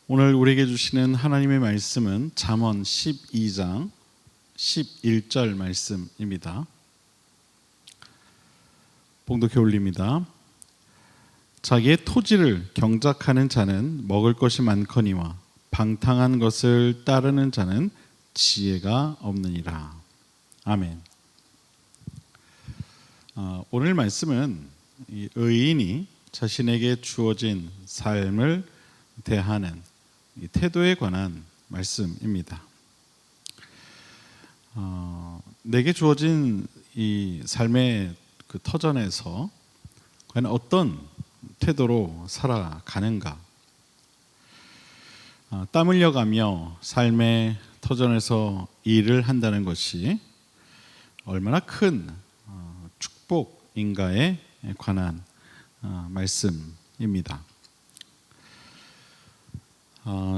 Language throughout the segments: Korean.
오늘 우리에게 주시는 하나님의 말씀은 잠언 12장 11절 말씀입니다. 봉독해 올립니다. 자기의 토지를 경작하는 자는 먹을 것이 많거니와 방탕한 것을 따르는 자는 지혜가 없느니라. 아멘. 오늘 말씀은 이 의인이 자신에게 주어진 삶을 대하는 이 태도에 관한 말씀입니다. 내게 주어진 이 삶의 그 터전에서 과연 어떤 태도로 살아가는가? 땀 흘려가며 삶의 터전에서 일을 한다는 것이 얼마나 큰 축복인가에 관한 말씀입니다.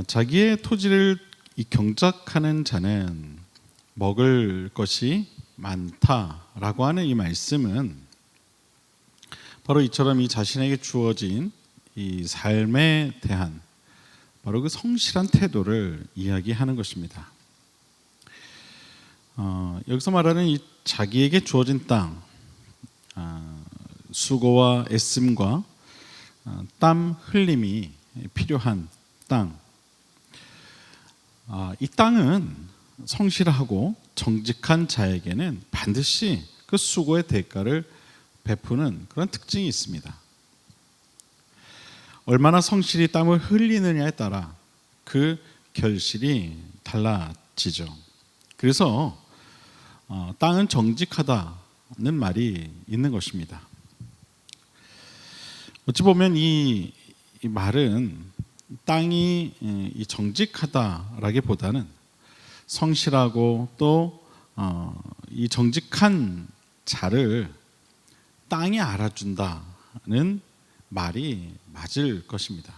자기의 토지를 경작하는 자는 먹을 것이 많다라고 하는 이 말씀은 바로 이처럼 이 자신에게 주어진 이 삶에 대한 바로 그 성실한 태도를 이야기하는 것입니다. 여기서 말하는 이 자기에게 주어진 땅, 수고와 애씀과 땀 흘림이 필요한 땅, 이 땅은 성실하고 정직한 자에게는 반드시 그 수고의 대가를 베푸는 그런 특징이 있습니다. 얼마나 성실히 땀을 흘리느냐에 따라 그 결실이 달라지죠. 그래서 땅은 정직하다는 말이 있는 것입니다. 어찌 보면 이 말은 땅이 이 정직하다라기보다는 성실하고 또 이 정직한 자를 땅이 알아준다는 말이 맞을 것입니다.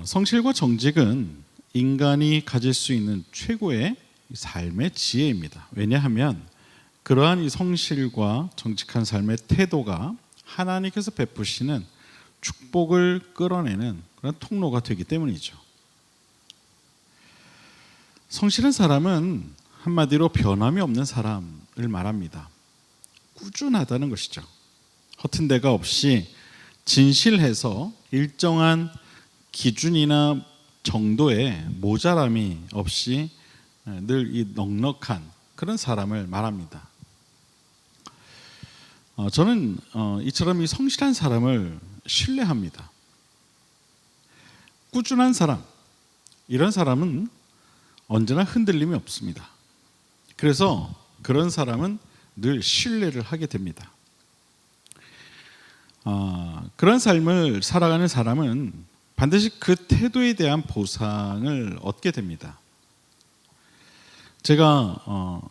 성실과 정직은 인간이 가질 수 있는 최고의 삶의 지혜입니다. 왜냐하면 그러한 이 성실과 정직한 삶의 태도가 하나님께서 베푸시는 축복을 끌어내는 그런 통로가 되기 때문이죠. 성실한 사람은 한마디로 변함이 없는 사람을 말합니다. 꾸준하다는 것이죠. 허튼 데가 없이 진실해서 일정한 기준이나 정도의 모자람이 없이 늘 이 넉넉한 그런 사람을 말합니다. 저는 이처럼 이 성실한 사람을 신뢰합니다. 꾸준한 사람, 이런 사람은 언제나 흔들림이 없습니다. 그래서 그런 사람은 늘 신뢰를 하게 됩니다. 그런 삶을 살아가는 사람은 반드시 그 태도에 대한 보상을 얻게 됩니다. 제가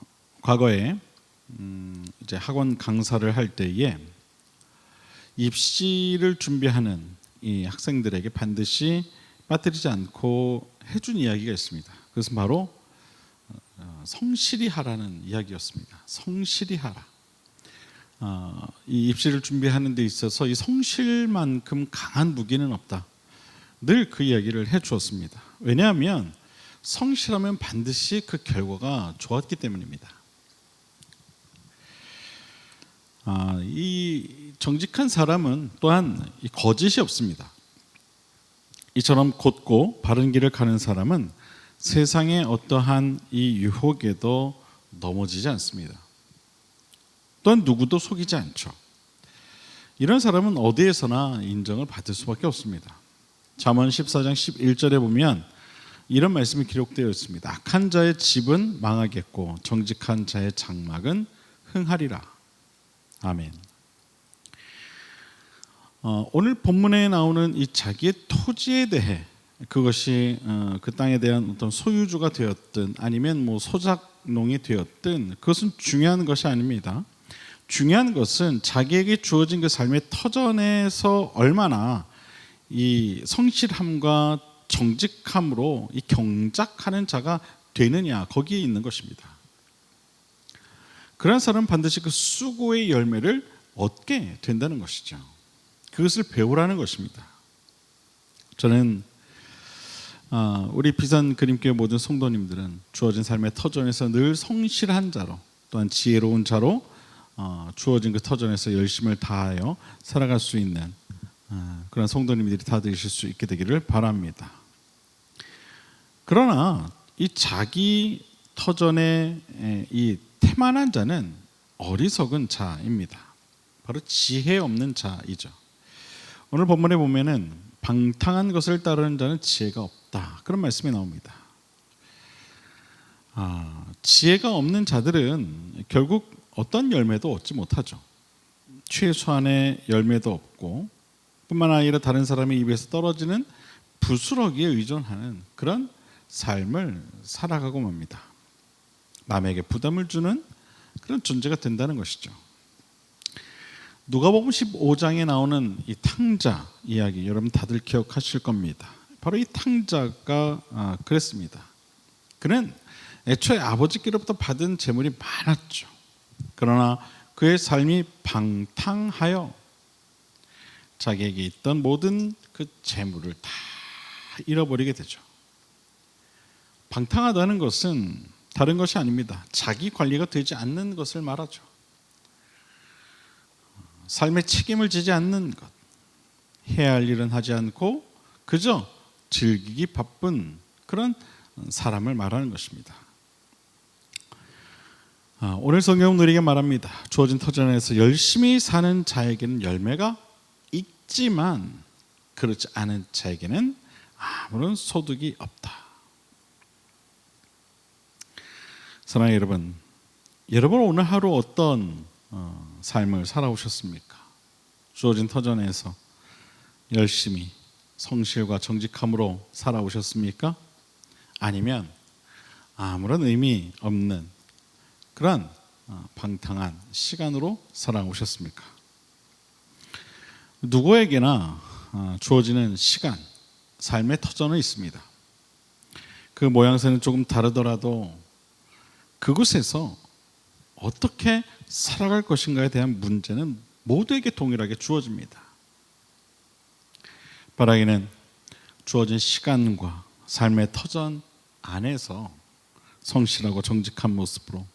과거에 이제 학원 강사를 할 때에 입시를 준비하는 이 학생들에게 반드시 빠뜨리지 않고 해준 이야기가 있습니다. 그것은 바로 성실히 하라는 이야기였습니다. 성실히 하라. 이 입시를 준비하는 데 있어서 이 성실만큼 강한 무기는 없다. 늘 그 이야기를 해주었습니다. 왜냐하면 성실하면 반드시 그 결과가 좋았기 때문입니다. 이 정직한 사람은 또한 이 거짓이 없습니다. 이처럼 곧고 바른 길을 가는 사람은 세상의 어떠한 이 유혹에도 넘어지지 않습니다. 또한 누구도 속이지 않죠. 이런 사람은 어디에서나 인정을 받을 수밖에 없습니다. 잠언 14장 11절에 보면 이런 말씀이 기록되어 있습니다. 악한 자의 집은 망하겠고 정직한 자의 장막은 흥하리라. 아멘. 오늘 본문에 나오는 이 자기의 토지에 대해 그것이 그 땅에 대한 어떤 소유주가 되었든 아니면 뭐 소작농이 되었든 그것은 중요한 것이 아닙니다. 중요한 것은 자기에게 주어진 그 삶의 터전에서 얼마나 이 성실함과 정직함으로 이 경작하는 자가 되느냐, 거기에 있는 것입니다. 그런 사람은 반드시 그 수고의 열매를 얻게 된다는 것이죠. 그것을 배우라는 것입니다. 저는 우리 비전 그림교회 모든 성도님들은 주어진 삶의 터전에서 늘 성실한 자로 또한 지혜로운 자로 주어진 그 터전에서 열심을 다하여 살아갈 수 있는 그런 성도님들이 다 되실 수 있게 되기를 바랍니다. 그러나 이 자기 터전에 이 태만한 자는 어리석은 자입니다. 바로 지혜 없는 자이죠. 오늘 본문에 보면은 방탕한 것을 따르는 자는 지혜가 없다, 그런 말씀이 나옵니다. 지혜가 없는 자들은 결국 어떤 열매도 얻지 못하죠. 최소한의 열매도 없고 뿐만 아니라 다른 사람의 입에서 떨어지는 부스러기에 의존하는 그런 삶을 살아가고 맙니다. 남에게 부담을 주는 그런 존재가 된다는 것이죠. 누가복음 15장에 나오는 이 탕자 이야기, 여러분 다들 기억하실 겁니다. 바로 이 탕자가 그랬습니다. 그는 애초에 아버지께로부터 받은 재물이 많았죠. 그러나 그의 삶이 방탕하여 자기에게 있던 모든 그 재물을 다 잃어버리게 되죠. 방탕하다는 것은 다른 것이 아닙니다. 자기 관리가 되지 않는 것을 말하죠. 삶에 책임을 지지 않는 것, 해야 할 일은 하지 않고 그저 즐기기 바쁜 그런 사람을 말하는 것입니다. 오늘 성경은 우리에게 말합니다. 주어진 터전에서 열심히 사는 자에게는 열매가 있지만 그렇지 않은 자에게는 아무런 소득이 없다. 사랑하는 여러분 오늘 하루 어떤 삶을 살아오셨습니까? 주어진 터전에서 열심히 성실과 정직함으로 살아오셨습니까? 아니면 아무런 의미 없는 그런 방탕한 시간으로 살아오셨습니까? 누구에게나 주어지는 시간, 삶의 터전은 있습니다. 그 모양새는 조금 다르더라도 그곳에서 어떻게 살아갈 것인가에 대한 문제는 모두에게 동일하게 주어집니다. 바라기는 주어진 시간과 삶의 터전 안에서 성실하고 정직한 모습으로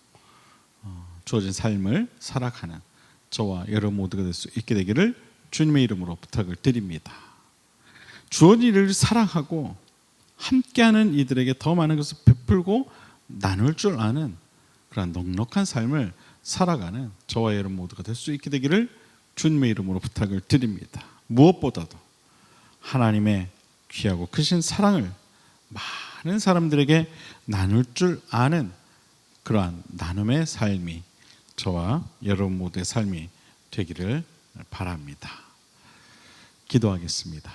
주어진 삶을 살아가는 저와 여러분 모두가 될 수 있게 되기를 주님의 이름으로 부탁을 드립니다. 주어진 일을 사랑하고 함께하는 이들에게 더 많은 것을 베풀고 나눌 줄 아는 그런 넉넉한 삶을 살아가는 저와 여러분 모두가 될 수 있게 되기를 주님의 이름으로 부탁을 드립니다. 무엇보다도 하나님의 귀하고 크신 사랑을 많은 사람들에게 나눌 줄 아는 그러한 나눔의 삶이 저와 여러분 모두의 삶이 되기를 바랍니다. 기도하겠습니다.